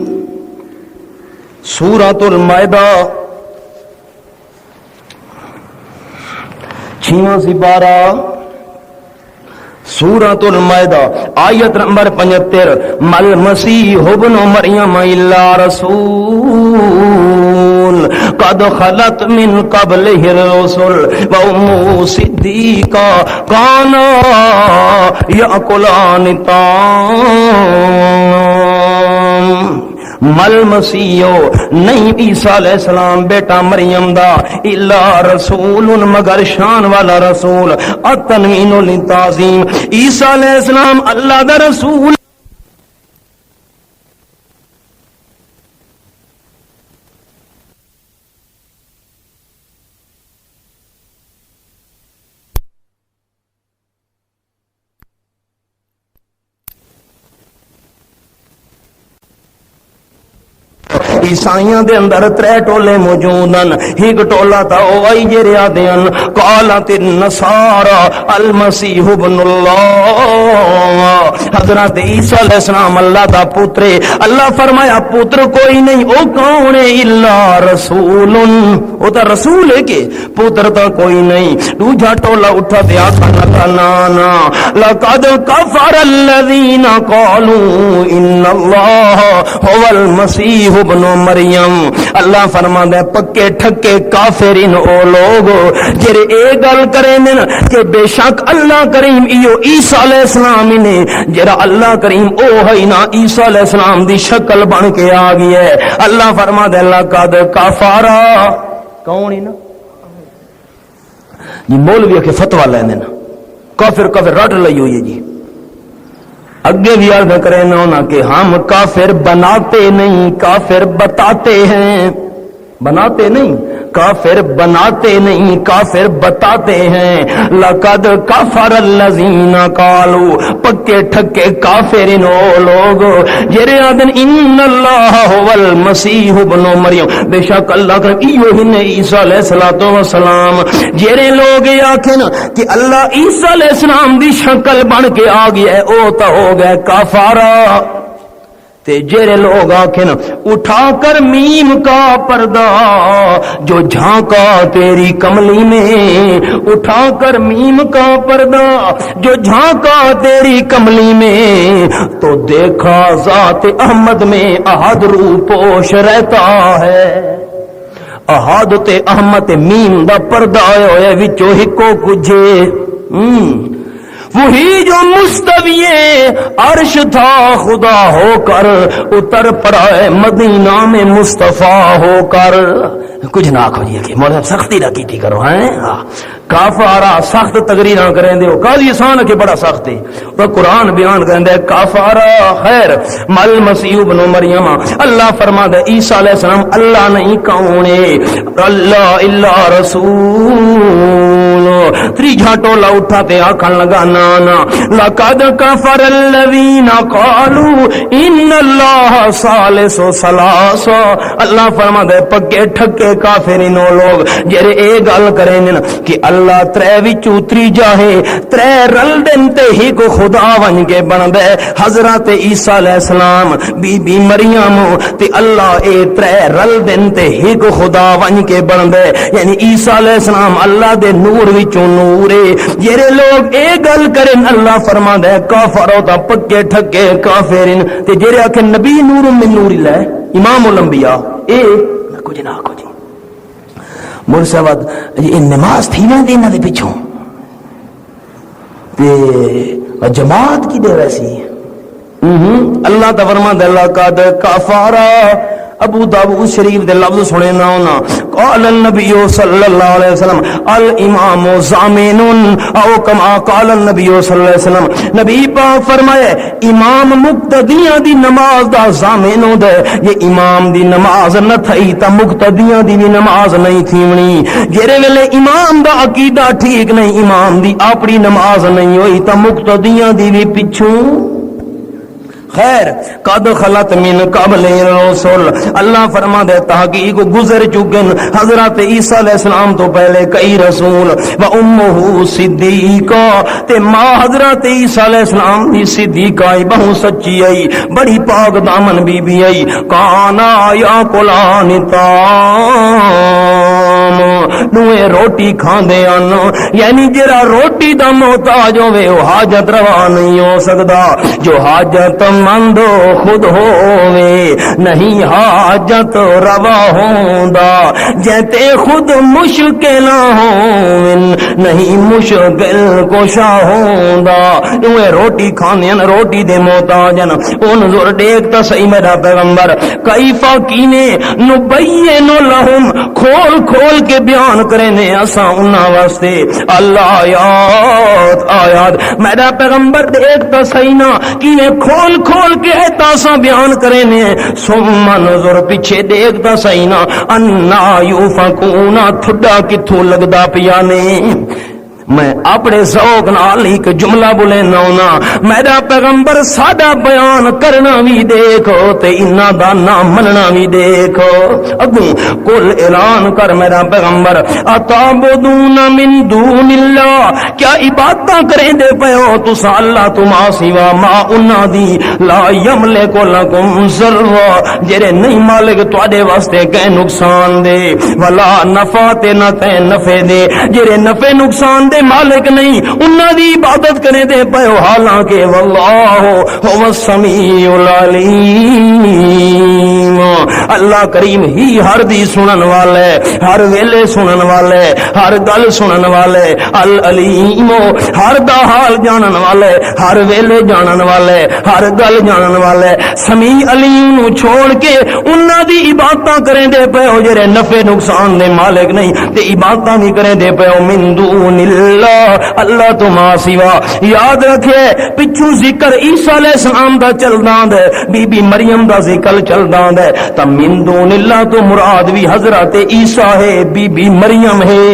سورۃ المائدہ 6 سپارہ سورۃ المائدہ آیت نمبر 75 مل مسیح ابن مریم الا رسول قد خلت من قبلہ الرسل وامہ صدیقہ کانا یاکلان الطعام مل مسیحو نہیں عیسیٰ علیہ السلام بیٹا مریم دا الا رسول مگر شان والا رسول التنوین للتعظیم عیسیٰ علیہ السلام اللہ دا رسول عیسائیاں دے اندر ترے ٹولے موجودن ایک ٹولا تا او ائی جریا دین قالت النصارى المسیح ابن اللہ حضرت عیسیٰ علیہ السلام اللہ دا پتر اللہ فرمایا پتر کوئی نہیں او کون ہے الا رسول او تا رسول ہے کہ پتر تا کوئی نہیں دوجا ٹولا اٹھا دیا کنا لقد کفر الذین قالوا ان اللہ هو المسیح ابن مریم اللہ فرماندا ہے پکے ٹھکے کافرین او لوگ جڑے اے گل کریں کہ بے شک اللہ کریم ایو عیسیٰ علیہ السلام نے جڑا اللہ کریم او ہے نا عیسیٰ علیہ السلام دی شکل بن کے آ گئی ہے اللہ فرماندا ہے لقد کفارا کون ہے نا یہ مولوی کے فتوی لیندے نا کافر رٹ لئی ہوئی ہے جی اگے بھی عرض کرے نا کہ ہم کافر بناتے نہیں کافر بتاتے ہیں بناتے نہیں، کافر بناتے نہیں، کافر بتاتے ہیں۔ لقد کفر الذین قالوا، پکے ٹھکے کافر انہو لوگ جرے آدن ان اللہ هو المسیح ابن مریم، بے شک اللہ کا ایو ہن عیسیٰ علیہ السلام، جرے لوگ آکھن کہ اللہ عیسیٰ علیہ السلام دی شکل بن کے آ گیا ہے، او تا ہو گئے کافارہ۔ تے جیرے لوگ آکھن اٹھا کر میم کا پردہ جو جھانکا تیری کملی میں، اٹھا کر میم کا پردہ جو جھانکا تیری کملی میں، تو دیکھا ذات احمد میں احد رو پوش رہتا ہے۔ احد تے احمد میم دا پردہ ہوئے وچو ہکو کجھے، وہی جو مستوی عرش تھا خدا ہو کر اتر پڑا ہے مدینہ میں مصطفیٰ ہو کر۔ کچھ نہ کھوجیے کہ مولا سختی نہ کیٹی کرو ہیں، کافارہ سخت تقریراں کریں دے قاضی آسان کہ بڑا سخت ہے، وہ قرآن بیان کریں دے کافارہ خیر مل مسیح ابن مریم۔ اللہ فرما دے عیسیٰ علیہ السلام اللہ نہیں کون ہے، اللہ الا رسول۔ تری جھاٹولا اٹھاتے آکھن لگا نانا لقد کفر الذین قالوا ان اللہ ثالث ثلاثہ۔ اللہ فرما دے پکے ٹھکے کافرینو لوگ جڑے اے گل کریں کہ اللہ ترے وچوں تریجا ہے، ترے رل دین تے ہی کو خدا ون کے بن دے، حضرت عیسیٰ علیہ السلام بی بی مریم تے اللہ اے ترے رل دین تے ہی کو خدا ون کے بن دے، یعنی عیسیٰ علیہ السلام اللہ دے نور وچوں نورے۔ جڑے لوگ اے گل کرن اللہ فرما دے کافر ہوتا پکے ٹھکے کافرین، تے جڑے آکھن نبی نور من نور اللہ امام الانبیاء اے کچھ نہ کچھ مرسوت یہ نماز تھی نہ دینا دے پچھوں تے جماعت کی دے ویسی اللہ تا فرما دے اللہ کا دے کافارہ۔ ابو داؤد شریف دے لفظ سنے نہ ہونا قال النبی صلی اللہ علیہ وسلم الامام ضامن او کما قال النبی صلی اللہ علیہ وسلم، نبی پاک فرمائے امام مقتدیاں دی نماز دا ضامن دے، یہ امام دی نماز نہ تھئی تا مقتدیاں دی بھی نماز نہیں تھیونی۔ جڑے ویلے امام دا عقیدہ ٹھیک نہیں، امام دی اپنی نماز نہیں ہوئی تا مقتدیاں دی بھی پچھوں خیر قد خلت من قبل الرسل۔ اللہ فرما دے تحقیق گزر چکن حضرت عیسیٰ علیہ السلام تو پہلے کئی رسول، و امہ صدیقہ تے ماں حضرت عیسیٰ علیہ السلام دی صدیقہ بہو سچی آئی، بڑی پاک دامن بی بی آئی، کانا یا کلان تام نوے روٹی کھاندے آن، یعنی جرا روٹی دا محتاج ہوئے وہ حاجت روا نہیں ہو سکتا، جو حاجت مند خود ہووے نہیں حاجت روا ہوندا، جیتے خود مشکل ہون نہیں مشکل کشا ہوندا۔ اوے روٹی کھاندین روٹی دے محتاجن ان زور دیکھتا صحیح میرا پیغمبر کیفا کینے نبین لہم کھول کھول کے بیان کرنے اساں انہاں واسطے اللہ آیات میرا پیغمبر دیکھتا صحیح نہ کینے کھول کھول کے تاسا بیان کرے نے، ثم نظر پیچھے دیکھتا صحیح نہ انا یوفکون تھڈا کتھوں لگدا پیا نے۔ میں اپنے ذوق نال ایک جملہ بولے نہ میرا پیغمبر ساڈا بیان کرنا بھی دیکھو تے انہاں دا نام مننا بھی دیکھو۔ اگوں کل اعلان کر میرا پیغمبر اتعبدون من دون اللہ، کیا عبادتاں کریں دے پیو تساں اللہ تو ما سوا ما انہاں دی لا یملک لکم ضرا، جڑے نہیں مالک تواڈے واسطے کہ نقصان دے، ولا نفع تے نہ تے نفع دے، جڑے نفع نقصان دے مالک نہیں انہاں دی عبادت کرے دے پیو، حالانکہ واللہ هو السمیع العلیم، اللہ کریم ہی ہر دی سنن والے، ہر ویلے سنن والے، ہر گل سنن والے، العلیم ہر دا حال جانن والے، ہر ویلے جانن والے، ہر گل جانن والے، سمیع علیم نو چھوڑ کے انہاں دی عبادتاں کرے دے پیو جڑے نفع نقصان دے مالک نہیں تے عبادتاں نہیں کرے دے پیو من دون اللہ اللہ اللہ تو ما سوا. یاد رکھے پچھو ذکر عیسیٰ علیہ السلام دا چلدا ہے, بی بی مریم دا ذکر چلدا ہے, تا من دون اللہ تو مراد بھی حضرت عیسیٰ ہے, بی بی مریم ہے.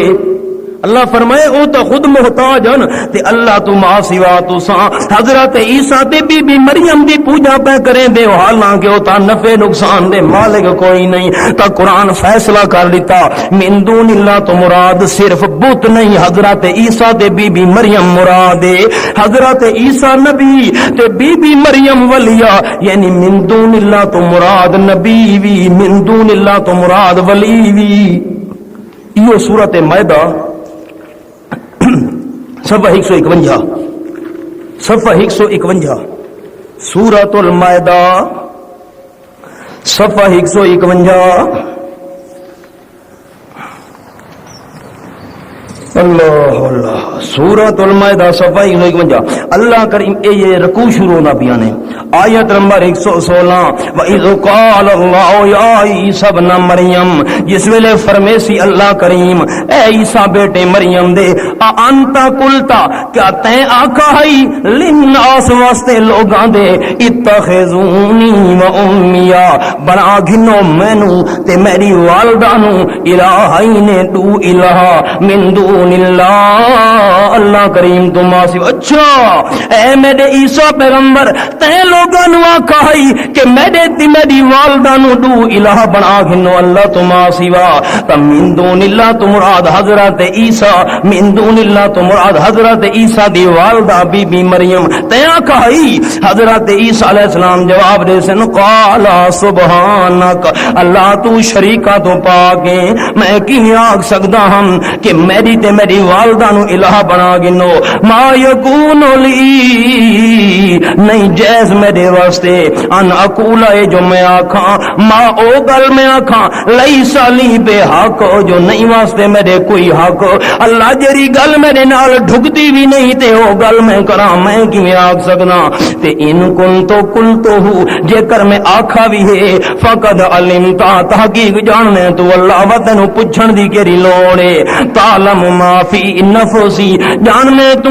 اللہ فرمائے او تو خود محتاج ہن تے اللہ تو ما سوا تو سا حضرت عیسیٰ تے بی بی مریم دی پوجا پہ کریں دے, حالانکہ او تا نفع نقصان دے مالک کوئی نہیں. تا قرآن فیصلہ کر لیتا من دون اللہ تو مراد صرف بت نہیں, حضرت عیسیٰ تے بی بی مریم مراد ہے. حضرت عیسیٰ نبی تے بی بی مریم ولیہ, یعنی من دون اللہ تو مراد نبی وی, من دون اللہ تو مراد ولی وی. یہ سورۃ مائدہ صفحہ 151, صفحہ 151, سورۃ المائدہ صفحہ 151. اللہ اللہ, سورۃ المائدہ صفحہ 151. اللہ کریم یہ رکوع شروع نہ بیانے. آیت نمبر 116, وَإِذْ قَالَ اللَّهُ يَا عِيسَى ابْنَ مَرْيَمَ, جس ویلے فرمیسی اللہ کریم اے عیسیٰ بیٹے مریم دے, اَأَنْتَ قُلْتَ, کیا تیں آکھا ہی, لِلنَّاسِ واسطے لوگاں دے, اتخذونی وَأُمِّيَ, بنا گھنو مینو تے میری والدانو, الہین دو الہ من دون اللہ, اللہ کریم تم آسی. اچھا اے میرے عیسیٰ پیغمبر تیں لوگاں نو آکھا ہی کہ میری والدانو دو الہ بنا گھنو اللہ تم آسی وا. تا من دون اللہ تو مراد حضرت عیسیٰ, من دون اللہ تو مراد حضرت عیسیٰ دی والدہ بی بی مریم. تیں آکھا ہی حضرت عیسیٰ علیہ السلام جواب دے سن, قال سبحانک, اللہ تو شریکہ تو پاکے, میں کی آگ سکتا ہم کہ میری تے میری والدہ نو الہ بنا گنو. ما یکون لی, نہیں جائز میرے واسطے, ان اقولا جو میں آکھاں, ما او گل میں آکھاں, لیسا لی بے حق, جو نہیں واسطے میرے کوئی حق. اللہ جری گل میرے نال ڈھکتی بھی نہیں تے او گل میں کراں, میں کی آکھ سکنا. تے ان کن تو کل تو ہوں, جے کر میں آکھا بھی ہے, فقد علمتا, تحقیق جاننے تو اللہ وطن پچھن دی کیری لوڑے. تعلم ما فی نفسی, جان میں تو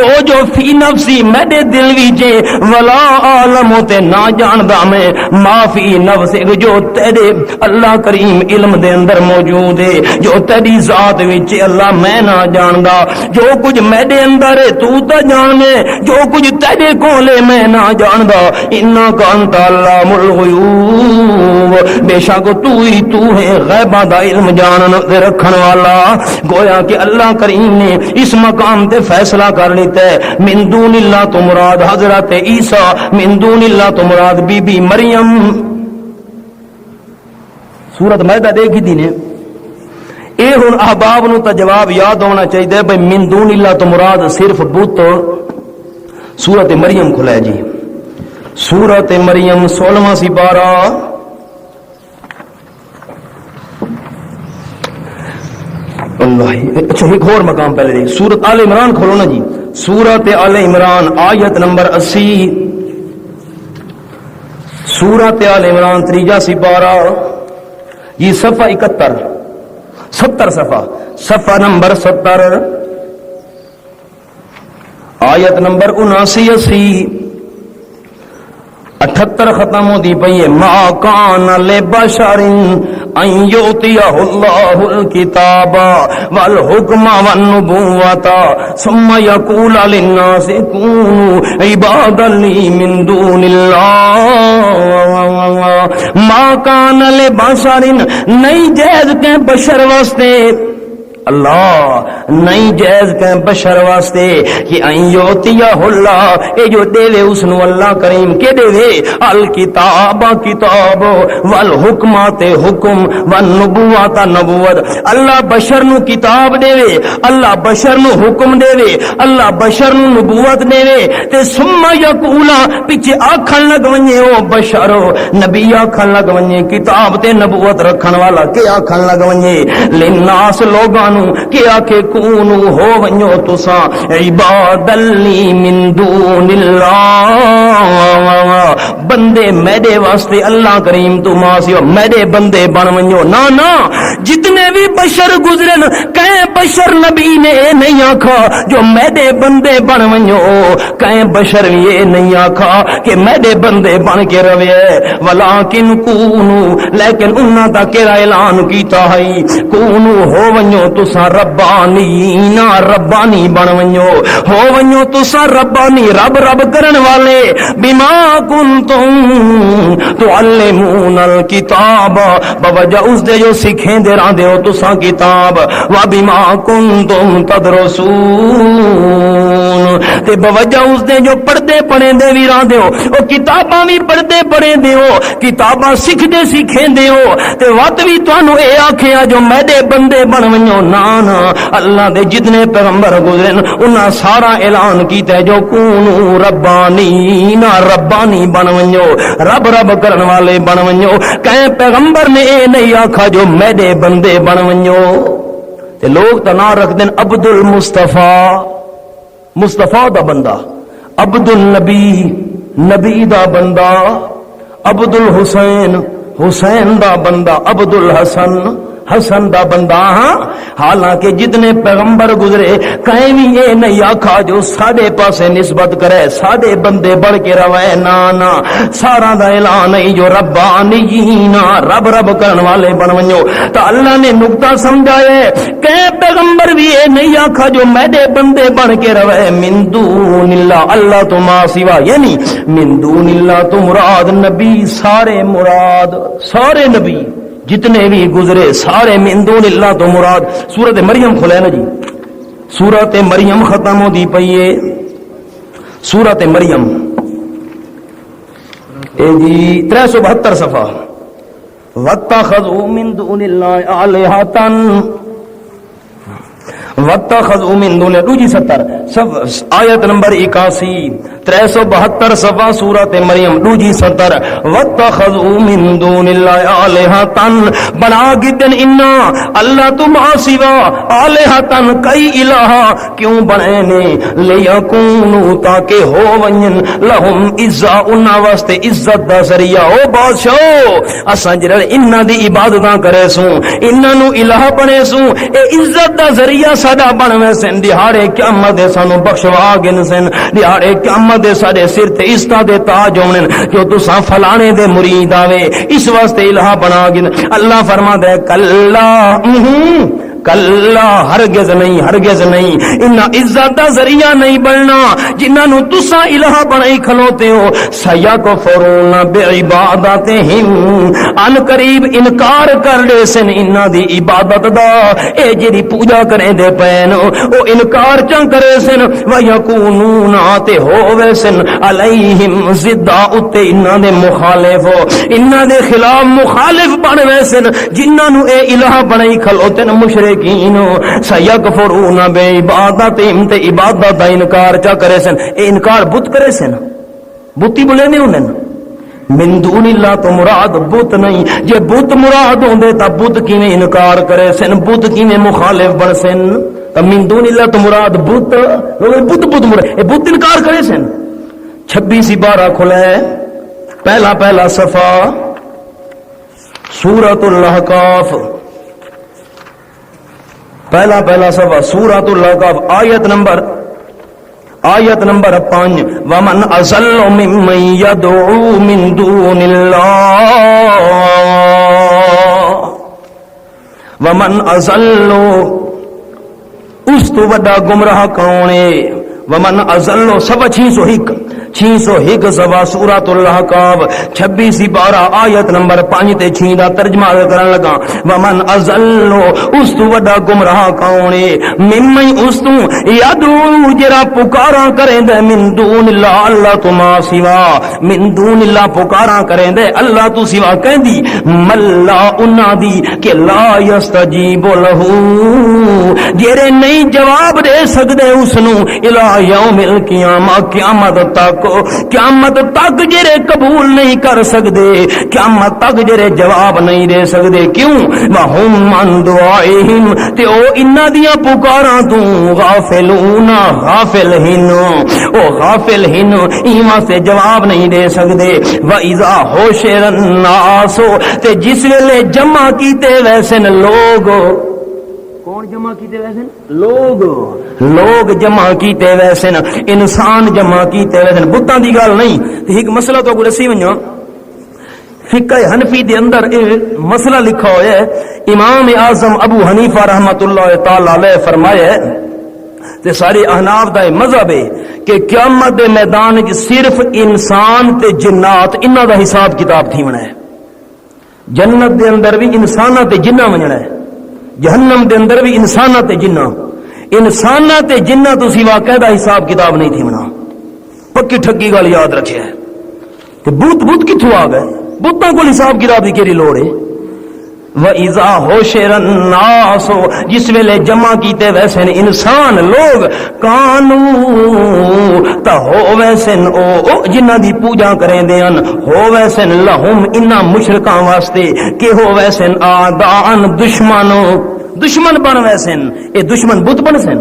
او جو فی نفسی میرے دل وچے, ولا عالم تے نہ جاندا میں, ما فی نفسی جو تیرے اللہ کریم علم دے اندر موجود ہے, جو تیری ذات وچے اللہ میں نہ جاندا. جو کچھ میرے اندر ہے تو تا جانے, جو کچھ تیرے کولے میں نہ جاندا. انکا انت علام الغیوب, بے شک تو ہی تو ہے غیبہ دا علم جانن دے رکھن والا. گویا کہ اللہ کریم نے اس مقام تے فیصلہ کر لیتا ہے, من دون اللہ تو مراد حضرت عیسیٰ, من دون اللہ تو مراد بی بی مریم. سورۃ مائدہ دیکھی دی نے, اے ہن احباب نو تا جواب یاد ہونا چاہیے بھئی من دون اللہ تو مراد صرف بت. سورۃ مریم کھلائے جی, سورۃ مریم 16واں سپارہ, اللہ. اچھا ایک اور مقام پہلے دیکھ, سورۃ آل عمران کھولو نا جی, سورۃ آل عمران آیت نمبر 80, سورۃ آل عمران 3 سپارہ یہ صفحہ 70 صفحہ نمبر 70, آیت نمبر 79 80 78 ختم ہوتی پئی ہے. ما کان لبشر ان یؤتیہ اللہ الکتاب والحکم والنبوۃ ثم یقول للناس کونوا عبادا لی من دون اللہ. ما کان لبشر, نہیں جائز کہ بشر واسطے, اللہ نہیں جائز کہ بشر واسطے کہ ان یؤتیہ اللہ, اے جو دے وے اس نو اللہ کریم کے دے وے الکتاب کتاب, والحکمات حکم, والنبوۃ نبوت. اللہ بشر نو کتاب دے وے, اللہ بشر نو حکم دے وے, اللہ بشر نو نبوت دے وے, تے ثم یقولا پیچھے آکھن لگ ونجے او بشر نبی آکھن لگ ونجے, کتاب تے نبوت رکھن والا کے آکھن لگ ونجے, للناس لوگاں نو کہ آکھے کونو ہو ونجو تساں عباداً لی من دون اللہ، بندے میرے واسطے اللہ کریم تو ماسیو میرے بندے بن ونجو. نا نا، جتنے بھی بشر گزرن کہیں بشر نبی نے نہیں آکھا جو میرے بندے بن ونجو، کہیں بشر یہ نہیں آکھا کہ میرے بندے بن کے روے. ولیکن کونو، لیکن انہاں دا کیڑا اعلان کیتا ہے کونو ہو ونجو تساں ربانیین، ربانی بن ونجو، ہو ونجو تساں ربانی، رب رب کرن والے. بما کنتم تعلمون الکتاب، بوجہ اس دے جو سکھیں دے راندے ہو تساں کتاب. وبما کنتم تدرسون، تے بوجہ اس دے جو پڑھدے پڑھیں دے بھی راندے ہو، او کتاباں بھی پڑھدے پڑھیں دے ہو، کتاباں سکھ دے سکھیں دے ہو. تے وقت بھی تانوں اے آکھیا جو میرے بندے بن ونجو. نا نا، اللہ دے جتنے پیغمبر گزرن انہاں سارا اعلان کیتا ہے جو کونو ربانیین، ربانی بن ونجو، رب رب کرن والے بن ونجو. کہیں پیغمبر نے اے نہیں آکھا جو میرے بندے بن ونجو. تے لوگ تا نام رکھ دین عبد المصطفیٰ، مصطفیٰ دا بندہ، عبد النبی، نبی دا بندہ، عبد الحسین، حسین دا بندہ، عبد الحسن، حسن دا بندہ. ہاں، حالانکہ جتنے پیغمبر گزرے کہیں بھی یہ نہیں آکھا جو ساڑے پاسے نسبت کرے ساڑے بندے بڑھ کے روائے. نا نا، سارا دا اعلان نہیں جو ربانیین، رب رب کرن والے بن ونجو. تو اللہ نے نقطہ سمجھائے کہ پیغمبر بھی یہ نہیں آکھا جو میرے بندے بن کے روائے. من دون اللہ، اللہ تو ما سوا، یعنی من دون اللہ تو مراد نبی سارے، مراد سارے نبی جتنے بھی گزرے سارے من دون اللہ تو مراد. سورت مریم کھلے نا جی، سورت مریم ختم ہو دی پئیے، سورت مریم اے جی 372 صفحہ. واتخذوا من دون اللہ آلہۃ، واتخذوا من دون، دوجی 70 آیت نمبر 81، 372 صفحہ سورت مریم دوجی 70. واتخذوا من دون اللہ آلہۃ، بنا گدن انا اللہ تم سوا آلہۃ کئی الہ، کیوں بنے نے لیکونوا تاکہ ہو ونجن لہم عزا، انہاں واسطے عزت دا ذریعہ. او بادشاہ اساں جڑا انہاں دی عبادتاں کرے سوں، انہاں نو الہ بنے سوں، اے عزت دا ذریعہ ساڈا بنوے سن. دیہاڑے قیامت سانو بخشوا گن سن، دیہاڑے قیامت ساڈے سر تے عزت دے تاج ہونن جو تساں فلانے دے مرید آوے اس واسطے الہ بنا گن. اللہ فرماتا ہے کلا، کلا، ہرگز نہیں، ہرگز نہیں. انہاں عزت دا ذریعہ نہیں بننا جنہاں نو تساں الہ بنائی کھلوتے ہو. سیکفرون بعبادتہم، ان قریب انکار کر دے سن انہاں دی عبادت دا. اے جڑی پوجا کریں دے پین او انکار چاں کرے سن. ویکونون، تے ہووے سن علیہم ضدہ، اتے انہاں دے مخالف، انہاں دے خلاف مخالف بن وے سن جنہاں نو اے الہ بنائی کھلوتے ن مشرک. سیکفرون بعبادتہم، تے عبادت دا انکار چا کرے سن. اے انکار بت کرے سن، بتی بولے نہیں ہونے. من دون اللہ تو مراد بت نہیں. جے بت مراد ہوندے تا بت کیویں انکار کرے سن، بت کیویں مخالف بن سن. تا من دون اللہ تو مراد بت، بت بت مراد اے بت انکار کرے سن. 26 کھلے پہلا صفحہ سورۃ الاحقاف، پہلا صفحہ سورۃ الاحقاف آیت نمبر 5. ومن اضل ممن يدعو من دون اللہ، ومن اضل، اس تو بڑا گمراہ کون ہے؟ ومن اضل سوا 601 سوا سورۃ الاحقاف 26 آیت نمبر 5 تے 6 دا ترجمہ کرن لگا. ومن اضل، اس تو بڑا گمراہ کون ہے؟ ممن، اس تو یدعو جرا پکاراں کریں دے من دون اللہ، اللہ تو ما سوا، من دون اللہ پکاراں کریں دے اللہ تو سوا. کہندی ملا انہاں دی کہ لا یستجیب لہ، جڑے نہیں جواب دے سکدے اس نو الی یوم القیامہ، قیامت تک. تک قیامت تک جڑے قبول نہیں کر سکدے قیامت تک جڑے جواب نہیں دے سکدے کیوں وہم عن دعائہم تے او انہاں دیاں پکاراں تو غافلون غافل ہن او غافل ہن ایمان سے جواب نہیں دے سکدے وَإِذَا حُشِرَ النَّاسُ تے جس ویلے جمع کیتے ویسن لوگ کون جمع کیتے ویسن لوگ جمع کیتے ویسن انسان جمع کیتے ویسن بتاں دی گل نہیں تے ایک مسئلہ تو کو دسی ونجو فقہ حنفی دے اندر یہ مسئلہ لکھا ہوا ہے امام اعظم ابو حنیفہ رحمت اللہ تعالی علیہ فرمایا ہے تے ساری احناف دا مذہب ہے کہ قیامت دے میدان وچ صرف انسان تے جنات انہاں دا حساب کتاب تھیونا ہے جنت دے اندر بھی انساناں تے جناں ونجنا ہے جہنم دے اندر بھی انساناں تے جناں تو سوا قاعدہ حساب کتاب نہیں تھیونا پکی ٹھگی گل یاد رکھیا ہے کہ بت کتھوں آ گئے بتاں کو حساب کتاب دی کیڑی لوڑ ہے وَإِذَا حُشِرَ النَّاسُ جس ویلے جمع کیتے ویسن انسان لوگ کانو تا ہو ویسن او جنہ دی پوجا کریں دیان ہو ویسن لہم انہا مشرکاں واسطے کہ ہو ویسن آدان دشمن بن ویسن اے دشمن بت بن سن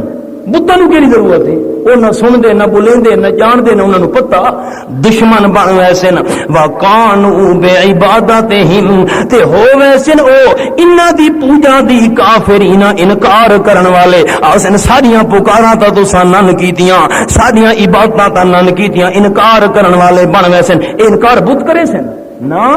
بتاں نو کیڑی ضرورت ہے وہ نہ سن دے نہ بولیں دے نہ جان دے نہ انہاں نو پتہ دشمن بن ویسن وَقَانُوا بِعِبَادَتِهِمْ تے ہو ویسن او انہاں دی پوجا دی کافرین انکار کرن والے آسن ساریاں پکاراں تا تساں نن کیتیاں ساریاں عبادتاں تا نن کیتیاں انکار کرن والے بن ویسن انکار بت کرے سن نا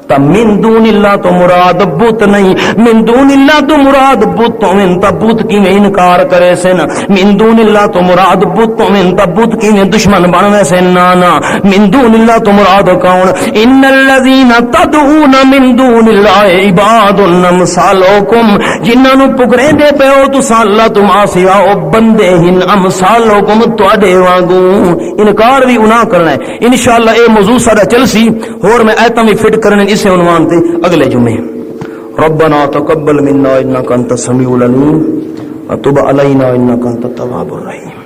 تا من دون اللہ تو مراد بت نہیں من دون اللہ تو مراد بت تو من تا بت کی میں انکار کرے سن من دون اللہ تو مراد بت تو من تا بت کی میں دشمن بنوے سن نانا من دون اللہ تو مراد کون ان الذین تدعون من دون اللہ عباد امثالکم جنہاں نو پکرے دے پے او تساں اللہ تو ما سوا او بندے ہن امثالکم تواڈے وانگو انکار بھی انہاں کرنا ہے انشاءاللہ اے موضوع سارا چلسی اور میں ایتاں بھی فٹ کرنے اس عنوان تے اگلے جمعے ربنا تقبل منا انك انت السميع العليم وتب علينا انك انت التواب الرحيم